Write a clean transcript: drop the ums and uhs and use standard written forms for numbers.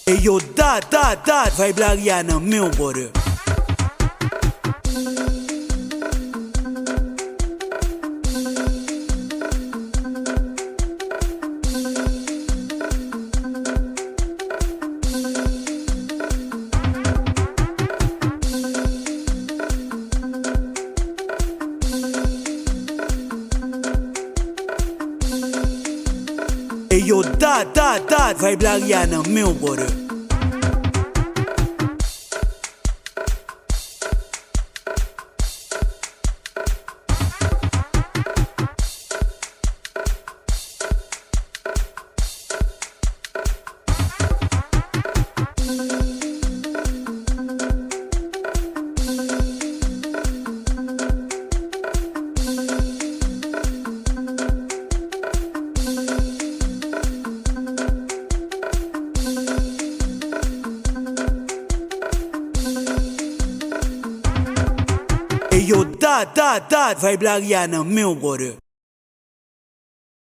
Hey yo, that vibe la Rihanna, meu brother. Hey yo, that vibe la Rihanna, meu brother. Hey yo, that vibe la Rihanna, meu brother.